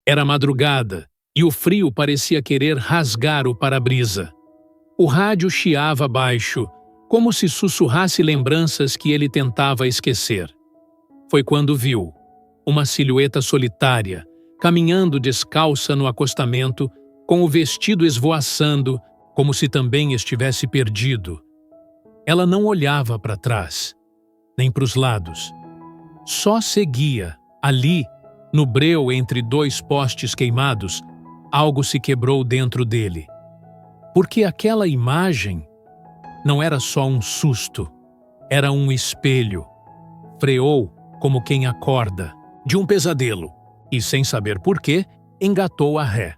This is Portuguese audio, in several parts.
Era madrugada e o frio parecia querer rasgar o para-brisa. O rádio chiava baixo, como se sussurrasse lembranças que ele tentava esquecer. Foi quando viu uma silhueta solitária, caminhando descalça no acostamento, com o vestido esvoaçando, como se também estivesse perdido. Ela não olhava para trás, nem para os lados. Só seguia, ali, no breu entre dois postes queimados, algo se quebrou dentro dele. Porque aquela imagem não era só um susto, era um espelho. Freou como quem acorda de um pesadelo e, sem saber porquê, engatou a ré.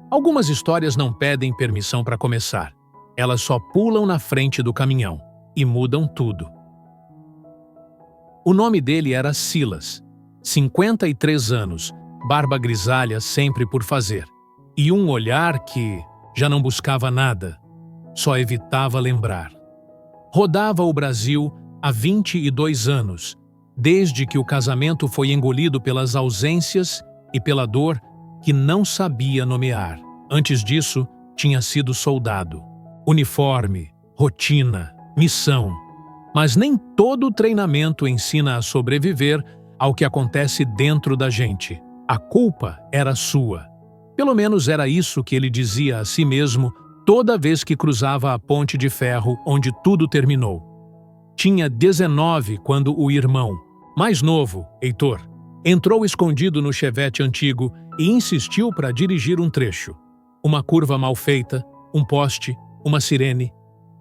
Algumas histórias não pedem permissão para começar. Elas só pulam na frente do caminhão e mudam tudo. O nome dele era Silas, 53 anos, barba grisalha sempre por fazer, e um olhar que já não buscava nada, só evitava lembrar. Rodava o Brasil há 22 anos, desde que o casamento foi engolido pelas ausências e pela dor que não sabia nomear. Antes disso, tinha sido soldado. Uniforme, rotina, missão. Mas nem todo treinamento ensina a sobreviver ao que acontece dentro da gente. A culpa era sua. Pelo menos era isso que ele dizia a si mesmo toda vez que cruzava a ponte de ferro onde tudo terminou. Tinha 19 quando o irmão, mais novo, Heitor, entrou escondido no Chevette antigo e insistiu para dirigir um trecho. Uma curva mal feita, um poste, uma sirene.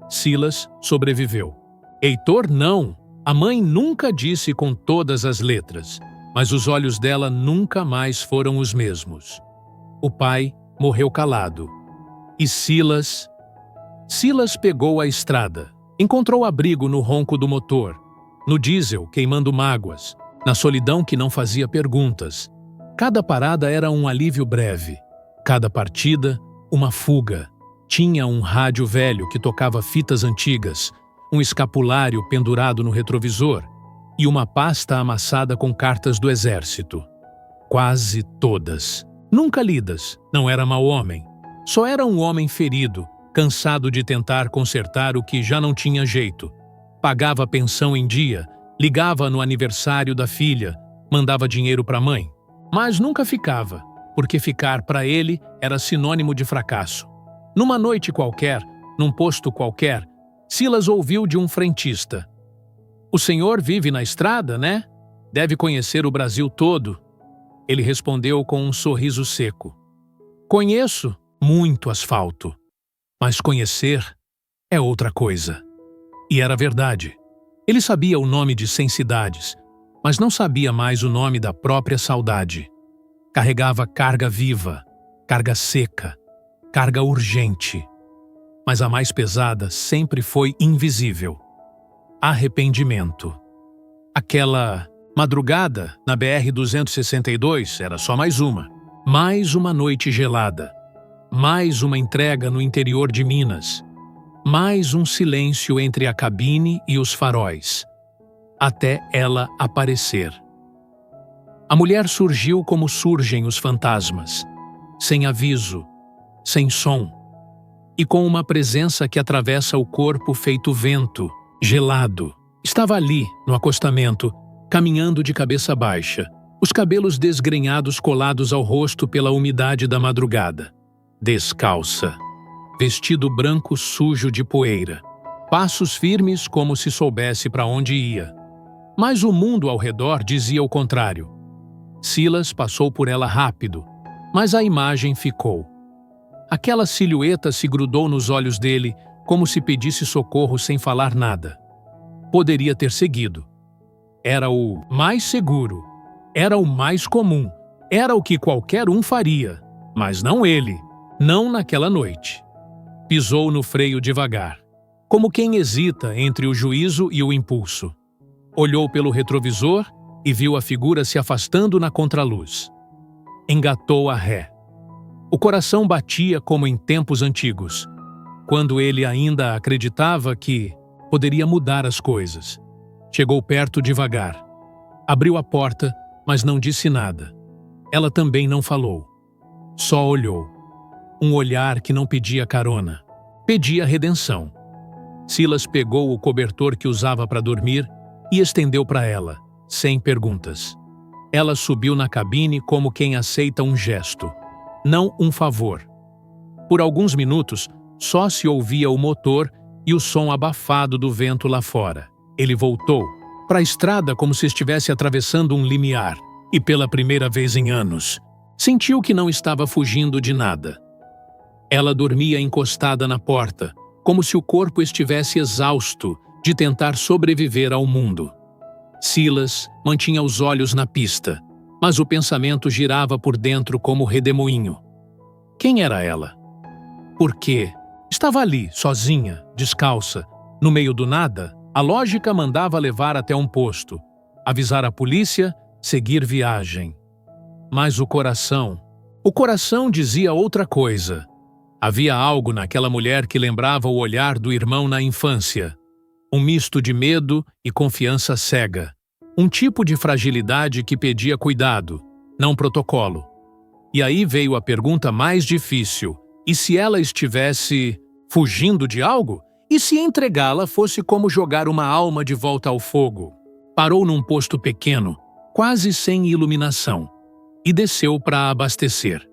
Silas sobreviveu. Heitor não. A mãe nunca disse com todas as letras, mas os olhos dela nunca mais foram os mesmos. O pai morreu calado. E Silas pegou a estrada. Encontrou abrigo no ronco do motor, no diesel queimando mágoas, na solidão que não fazia perguntas. Cada parada era um alívio breve. Cada partida, uma fuga. Tinha um rádio velho que tocava fitas antigas, um escapulário pendurado no retrovisor e uma pasta amassada com cartas do exército. Quase todas. Nunca lidas, não era mau homem. Só era um homem ferido, cansado de tentar consertar o que já não tinha jeito. Pagava a pensão em dia, ligava no aniversário da filha, mandava dinheiro para a mãe. Mas nunca ficava, porque ficar para ele era sinônimo de fracasso. Numa noite qualquer, num posto qualquer, Silas ouviu de um frentista: "O senhor vive na estrada, né? Deve conhecer o Brasil todo." Ele respondeu com um sorriso seco: "Conheço muito asfalto, mas conhecer é outra coisa." E era verdade. Ele sabia o nome de 100 cidades, mas não sabia mais o nome da própria saudade. Carregava carga viva, carga seca, carga urgente. Mas a mais pesada sempre foi invisível: arrependimento. Aquela madrugada na BR-262 era só mais uma noite gelada, mais uma entrega no interior de Minas, mais um silêncio entre a cabine e os faróis, até ela aparecer. A mulher surgiu como surgem os fantasmas, sem aviso, sem som, e com uma presença que atravessa o corpo feito vento, gelado. Estava ali, no acostamento, caminhando de cabeça baixa, os cabelos desgrenhados colados ao rosto pela umidade da madrugada. Descalça, vestido branco sujo de poeira, passos firmes como se soubesse para onde ia. Mas o mundo ao redor dizia o contrário. Silas passou por ela rápido, mas a imagem ficou. Aquela silhueta se grudou nos olhos dele como se pedisse socorro sem falar nada. Poderia ter seguido. Era o mais seguro, era o mais comum, era o que qualquer um faria, mas não ele, não naquela noite. Pisou no freio devagar, como quem hesita entre o juízo e o impulso. Olhou pelo retrovisor e viu a figura se afastando na contraluz. Engatou a ré. O coração batia como em tempos antigos, quando ele ainda acreditava que poderia mudar as coisas. Chegou perto devagar. Abriu a porta, mas não disse nada. Ela também não falou. Só olhou. Um olhar que não pedia carona. Pedia redenção. Silas pegou o cobertor que usava para dormir e estendeu para ela, sem perguntas. Ela subiu na cabine como quem aceita um gesto, não um favor. Por alguns minutos, só se ouvia o motor e o som abafado do vento lá fora. Ele voltou para a estrada como se estivesse atravessando um limiar e, pela primeira vez em anos, sentiu que não estava fugindo de nada. Ela dormia encostada na porta, como se o corpo estivesse exausto de tentar sobreviver ao mundo. Silas mantinha os olhos na pista, mas o pensamento girava por dentro como redemoinho. Quem era ela? Por quê? Estava ali, sozinha, descalça, no meio do nada. A lógica mandava levar até um posto, avisar a polícia, seguir viagem. Mas o coração dizia outra coisa. Havia algo naquela mulher que lembrava o olhar do irmão na infância. Um misto de medo e confiança cega. Um tipo de fragilidade que pedia cuidado, não protocolo. E aí veio a pergunta mais difícil. E se ela estivesse fugindo de algo? E se entregá-la fosse como jogar uma alma de volta ao fogo? Parou num posto pequeno, quase sem iluminação, e desceu para abastecer.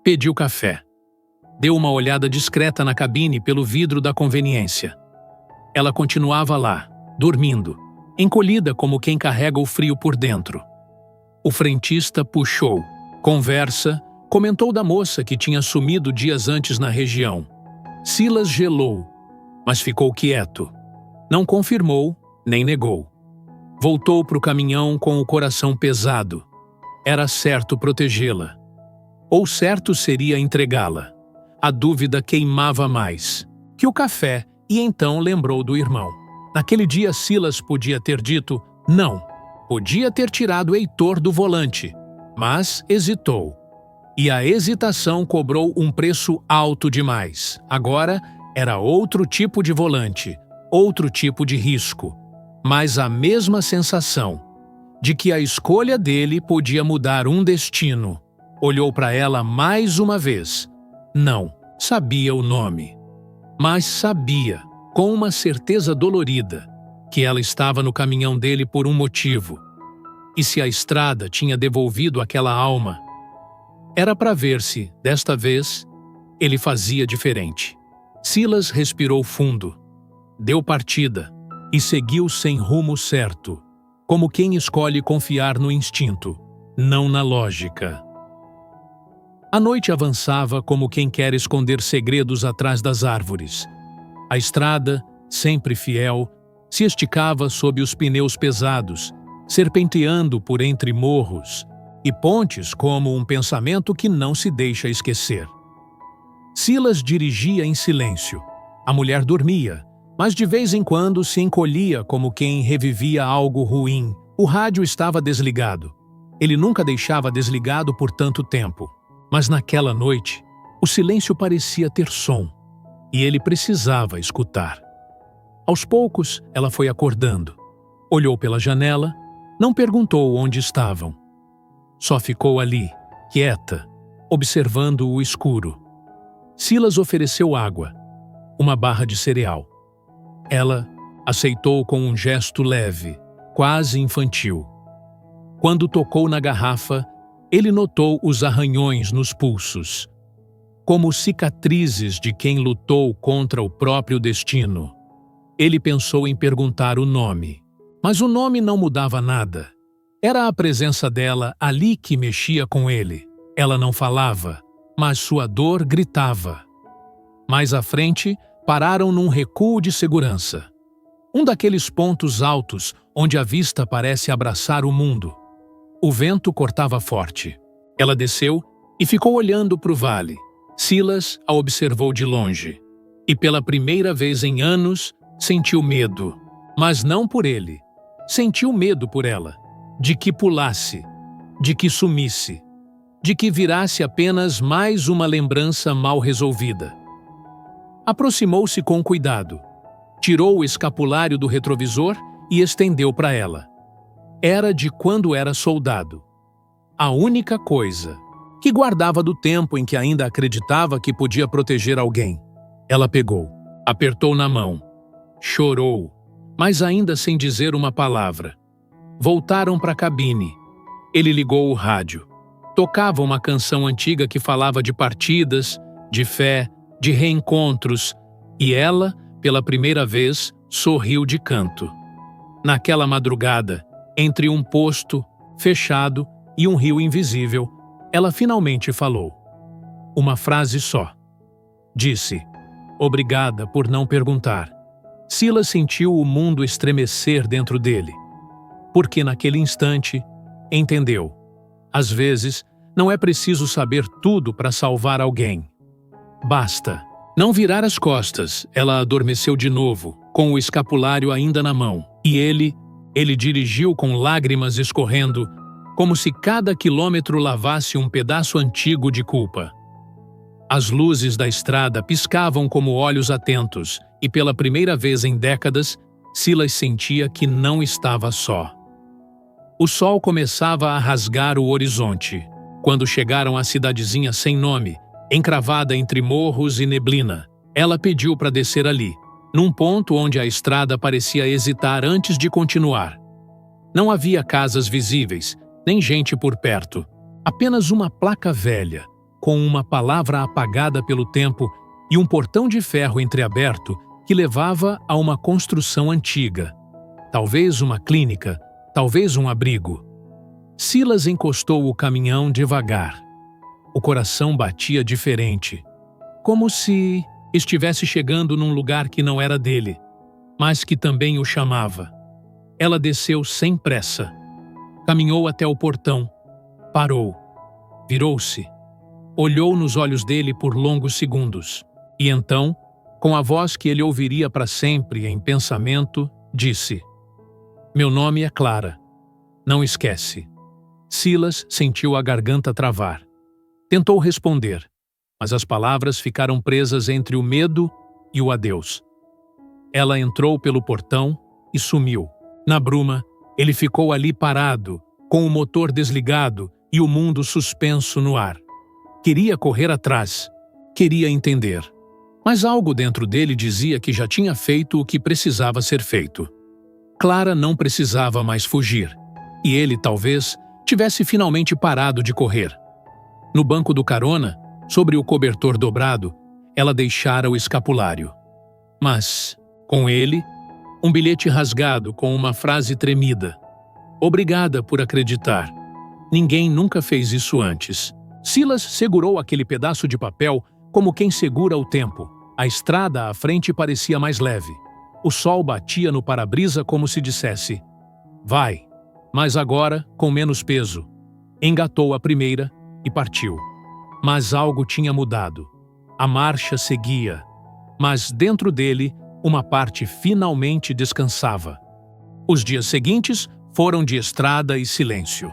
Pediu café. Deu uma olhada discreta na cabine pelo vidro da conveniência. Ela continuava lá, dormindo, encolhida como quem carrega o frio por dentro. O frentista puxou. Conversa, comentou da moça que tinha sumido dias antes na região. Silas gelou, mas ficou quieto. Não confirmou, nem negou. Voltou para o caminhão com o coração pesado. Era certo protegê-la. Ou certo seria entregá-la. A dúvida queimava mais que o café, e então lembrou do irmão. Naquele dia Silas podia ter dito não. Podia ter tirado Heitor do volante, mas hesitou. E a hesitação cobrou um preço alto demais. Agora era outro tipo de volante, outro tipo de risco, mas a mesma sensação de que a escolha dele podia mudar um destino. Olhou para ela mais uma vez. Não sabia o nome, mas sabia, com uma certeza dolorida, que ela estava no caminhão dele por um motivo. E se a estrada tinha devolvido aquela alma, era para ver se, desta vez, ele fazia diferente. Silas respirou fundo, deu partida e seguiu sem rumo certo, como quem escolhe confiar no instinto, não na lógica. A noite avançava como quem quer esconder segredos atrás das árvores. A estrada, sempre fiel, se esticava sob os pneus pesados, serpenteando por entre morros e pontes como um pensamento que não se deixa esquecer. Silas dirigia em silêncio. A mulher dormia, mas de vez em quando se encolhia como quem revivia algo ruim. O rádio estava desligado. Ele nunca deixava desligado por tanto tempo. Mas naquela noite, o silêncio parecia ter som, e ele precisava escutar. Aos poucos, ela foi acordando. Olhou pela janela, não perguntou onde estavam. Só ficou ali, quieta, observando o escuro. Silas ofereceu água, uma barra de cereal. Ela aceitou com um gesto leve, quase infantil. Quando tocou na garrafa, ele notou os arranhões nos pulsos, como cicatrizes de quem lutou contra o próprio destino. Ele pensou em perguntar o nome, mas o nome não mudava nada. Era a presença dela ali que mexia com ele. Ela não falava, mas sua dor gritava. Mais à frente, pararam num recuo de segurança. Um daqueles pontos altos onde a vista parece abraçar o mundo. O vento cortava forte. Ela desceu e ficou olhando para o vale. Silas a observou de longe. E pela primeira vez em anos, sentiu medo. Mas não por ele. Sentiu medo por ela. De que pulasse. De que sumisse. De que virasse apenas mais uma lembrança mal resolvida. Aproximou-se com cuidado. Tirou o escapulário do retrovisor e estendeu para ela. Era de quando era soldado. a única coisa que guardava do tempo em que ainda acreditava que podia proteger alguém. Ela pegou, apertou na mão, chorou, mas ainda sem dizer uma palavra. Voltaram para a cabine. Ele ligou o rádio. Tocava uma canção antiga que falava de partidas, de fé, de reencontros, e ela, pela primeira vez, sorriu de canto. Naquela madrugada, entre um posto fechado e um rio invisível, ela finalmente falou. Uma frase só. Disse, obrigada por não perguntar. Silas sentiu o mundo estremecer dentro dele. Porque naquele instante, entendeu. Às vezes, não é preciso saber tudo para salvar alguém. Basta não virar as costas. Ela adormeceu de novo, com o escapulário ainda na mão. E ele dirigiu com lágrimas escorrendo, como se cada quilômetro lavasse um pedaço antigo de culpa. As luzes da estrada piscavam como olhos atentos, e pela primeira vez em décadas, Silas sentia que não estava só. O sol começava a rasgar o horizonte, quando chegaram à cidadezinha sem nome, encravada entre morros e neblina. Ela pediu para descer ali, num ponto onde a estrada parecia hesitar antes de continuar. Não havia casas visíveis, nem gente por perto. Apenas uma placa velha, com uma palavra apagada pelo tempo e um portão de ferro entreaberto que levava a uma construção antiga. Talvez uma clínica, talvez um abrigo. Silas encostou o caminhão devagar. O coração batia diferente, como se estivesse chegando num lugar que não era dele, mas que também o chamava. Ela desceu sem pressa. Caminhou até o portão. Parou. Virou-se. Olhou nos olhos dele por longos segundos. E então, com a voz que ele ouviria para sempre em pensamento, disse: Meu nome é Clara. Não esquece. Silas sentiu a garganta travar. Tentou responder, mas as palavras ficaram presas entre o medo e o adeus. Ela entrou pelo portão e sumiu. Na bruma, ele ficou ali parado, com o motor desligado e o mundo suspenso no ar. Queria correr atrás, queria entender. Mas algo dentro dele dizia que já tinha feito o que precisava ser feito. Clara não precisava mais fugir, e ele, talvez, tivesse finalmente parado de correr. No banco do carona, sobre o cobertor dobrado, ela deixara o escapulário. Mas, com ele, um bilhete rasgado com uma frase tremida. Obrigada por acreditar. Ninguém nunca fez isso antes. Silas segurou aquele pedaço de papel como quem segura o tempo. A estrada à frente parecia mais leve. O sol batia no para-brisa como se dissesse: vai, mas agora com menos peso. Engatou a primeira e partiu. Mas algo tinha mudado. A marcha seguia, mas dentro dele uma parte finalmente descansava. Os dias seguintes foram de estrada e silêncio.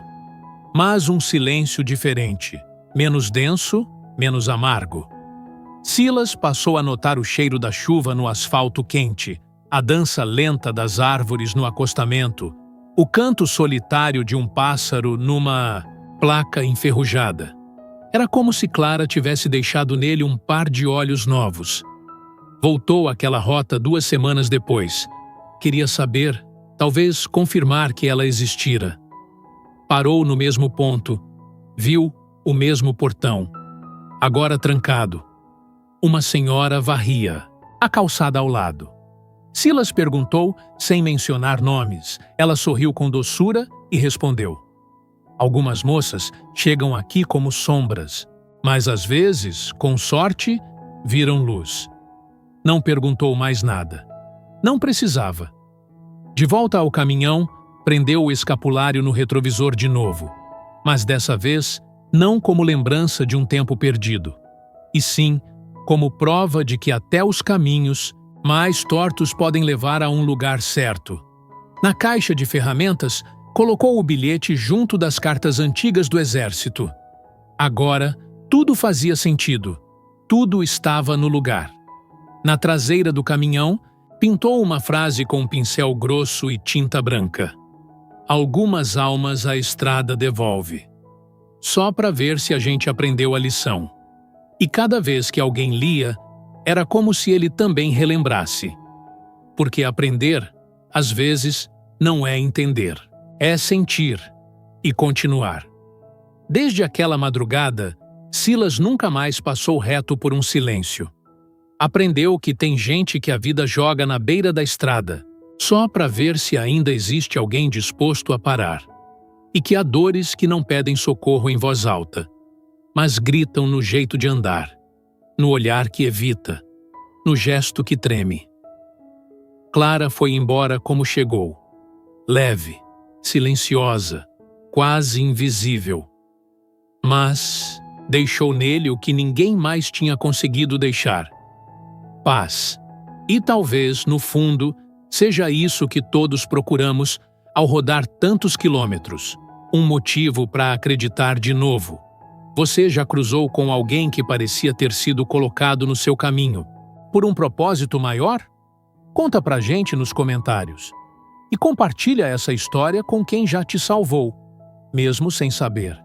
Mas um silêncio diferente, menos denso, menos amargo. Silas passou a notar o cheiro da chuva no asfalto quente, a dança lenta das árvores no acostamento, o canto solitário de um pássaro numa placa enferrujada. Era como se Clara tivesse deixado nele um par de olhos novos. Voltou àquela rota 2 semanas depois. Queria saber, talvez confirmar que ela existira. Parou no mesmo ponto. Viu o mesmo portão. Agora trancado. Uma senhora varria, a calçada ao lado. Silas perguntou, sem mencionar nomes. Ela sorriu com doçura e respondeu: Algumas moças chegam aqui como sombras, mas às vezes, com sorte, viram luz. Não perguntou mais nada. Não precisava. De volta ao caminhão, prendeu o escapulário no retrovisor de novo, mas dessa vez não como lembrança de um tempo perdido, e sim como prova de que até os caminhos mais tortos podem levar a um lugar certo. Na caixa de ferramentas, colocou o bilhete junto das cartas antigas do exército. Agora, tudo fazia sentido. Tudo estava no lugar. Na traseira do caminhão, pintou uma frase com um pincel grosso e tinta branca. Algumas almas a estrada devolve. só para ver se a gente aprendeu a lição. E cada vez que alguém lia, era como se ele também relembrasse. Porque aprender, às vezes, não é entender, é sentir e continuar. Desde aquela madrugada, Silas nunca mais passou reto por um silêncio. Aprendeu que tem gente que a vida joga na beira da estrada, só para ver se ainda existe alguém disposto a parar. E que há dores que não pedem socorro em voz alta, mas gritam no jeito de andar, no olhar que evita, no gesto que treme. Clara foi embora como chegou, leve, silenciosa, quase invisível. Mas deixou nele o que ninguém mais tinha conseguido deixar: paz. E talvez, no fundo, seja isso que todos procuramos ao rodar tantos quilômetros, um motivo para acreditar de novo. Você já cruzou com alguém que parecia ter sido colocado no seu caminho por um propósito maior? Conta pra gente nos comentários. E compartilha essa história com quem já te salvou, mesmo sem saber.